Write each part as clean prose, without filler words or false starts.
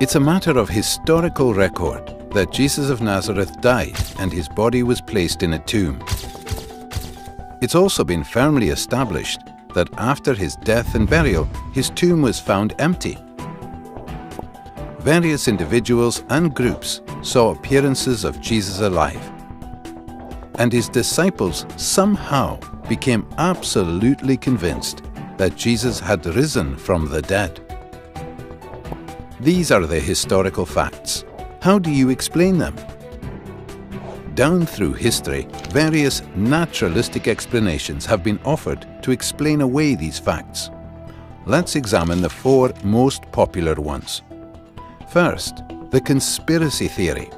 It's a matter of historical record that Jesus of Nazareth died and his body was placed in a tomb. It's also been firmly established that after his death and burial, his tomb was found empty. Various individuals and groups saw appearances of Jesus alive, and his disciples somehow became absolutely convinced that Jesus had risen from the dead. These are the historical facts. How do you explain them? Down through history, various naturalistic explanations have been offered to explain away these facts. Let's examine the four most popular ones. First, the conspiracy theory.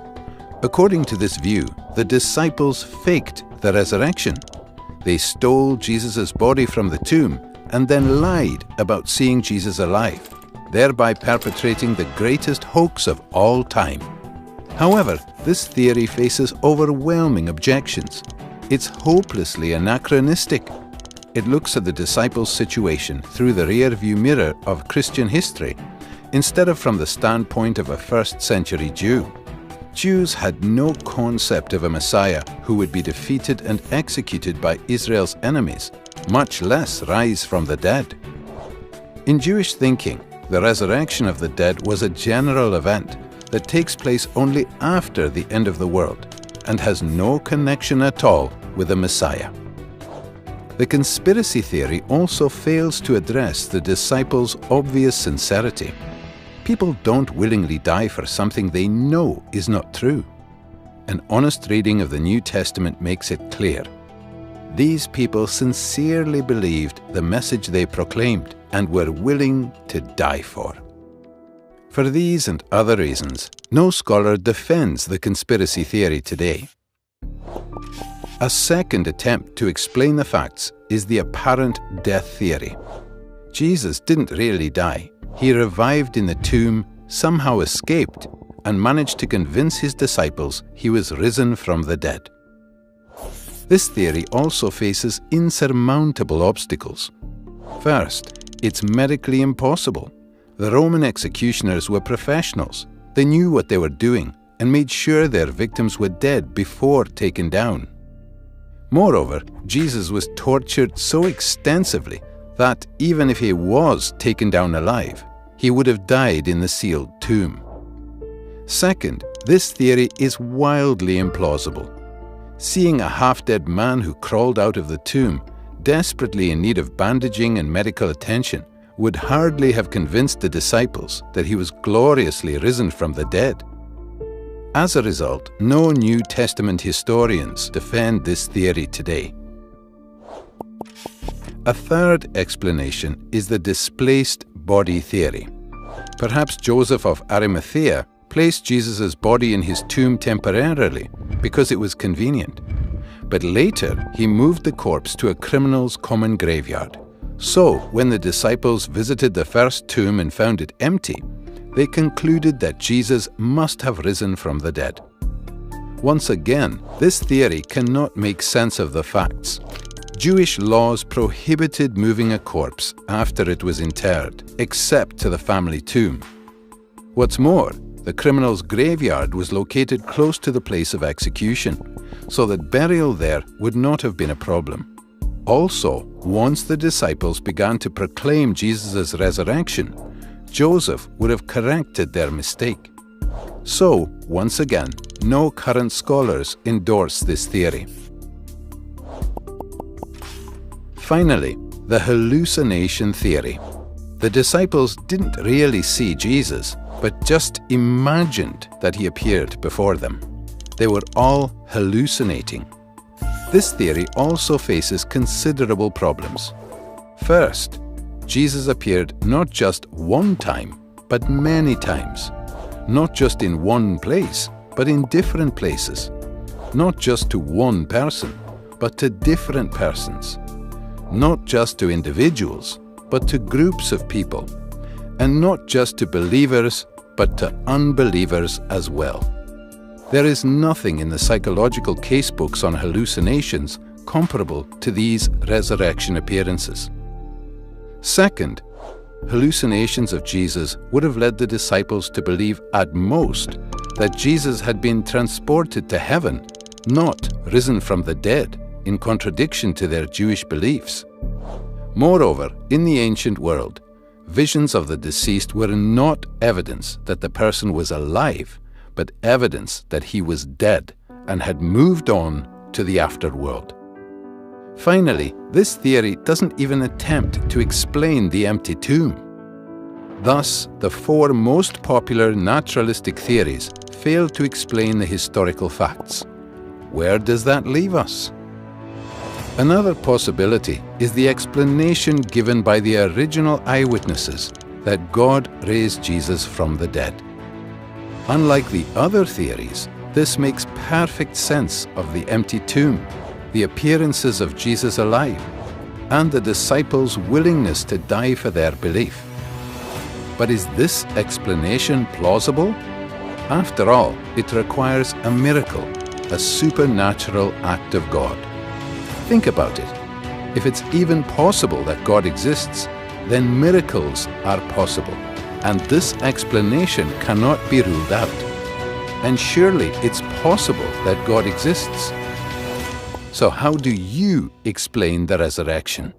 According to this view, the disciples faked the resurrection. They stole Jesus' body from the tomb and then lied about seeing Jesus alive, thereby perpetrating the greatest hoax of all time. However, this theory faces overwhelming objections. It's hopelessly anachronistic. It looks at the disciples' situation through the rear-view mirror of Christian history, instead of from the standpoint of a first-century Jew. Jews had no concept of a Messiah who would be defeated and executed by Israel's enemies, much less rise from the dead. In Jewish thinking, the resurrection of the dead was a general event that takes place only after the end of the world and has no connection at all with the Messiah. The conspiracy theory also fails to address the disciples' obvious sincerity. People don't willingly die for something they know is not true. An honest reading of the New Testament makes it clear. These people sincerely believed the message they proclaimed and were willing to die for. For these and other reasons, no scholar defends the conspiracy theory today. A second attempt to explain the facts is the apparent death theory. Jesus didn't really die. He revived in the tomb, somehow escaped, and managed to convince his disciples he was risen from the dead. This theory also faces insurmountable obstacles. First, it's medically impossible. The Roman executioners were professionals. They knew what they were doing and made sure their victims were dead before taken down. Moreover, Jesus was tortured so extensively that even if he was taken down alive, he would have died in the sealed tomb. Second, this theory is wildly implausible. Seeing a half-dead man who crawled out of the tomb, desperately in need of bandaging and medical attention, would hardly have convinced the disciples that he was gloriously risen from the dead. As a result, no New Testament historians defend this theory today. A third explanation is the displaced body theory. Perhaps Joseph of Arimathea placed Jesus' body in his tomb temporarily because it was convenient. But later, he moved the corpse to a criminal's common graveyard. So, when the disciples visited the first tomb and found it empty, they concluded that Jesus must have risen from the dead. Once again, this theory cannot make sense of the facts. Jewish laws prohibited moving a corpse after it was interred, except to the family tomb. What's more, the criminal's graveyard was located close to the place of execution, so that burial there would not have been a problem. Also, once the disciples began to proclaim Jesus' resurrection, Joseph would have corrected their mistake. So, once again, no current scholars endorse this theory. Finally, the hallucination theory. The disciples didn't really see Jesus, but just imagined that he appeared before them. They were all hallucinating. This theory also faces considerable problems. First, Jesus appeared not just one time, but many times. Not just in one place, but in different places. Not just to one person, but to different persons. Not just to individuals, but to groups of people. And not just to believers, but to unbelievers as well. There is nothing in the psychological casebooks on hallucinations comparable to these resurrection appearances. Second, hallucinations of Jesus would have led the disciples to believe at most that Jesus had been transported to heaven, not risen from the dead, in contradiction to their Jewish beliefs. Moreover, in the ancient world, visions of the deceased were not evidence that the person was alive, but evidence that he was dead and had moved on to the afterworld. Finally, this theory doesn't even attempt to explain the empty tomb. Thus, the four most popular naturalistic theories fail to explain the historical facts. Where does that leave us? Another possibility is the explanation given by the original eyewitnesses that God raised Jesus from the dead. Unlike the other theories, this makes perfect sense of the empty tomb, the appearances of Jesus alive, and the disciples' willingness to die for their belief. But is this explanation plausible? After all, it requires a miracle, a supernatural act of God. Think about it. If it's even possible that God exists, then miracles are possible, and this explanation cannot be ruled out. And surely it's possible that God exists. So how do you explain the resurrection?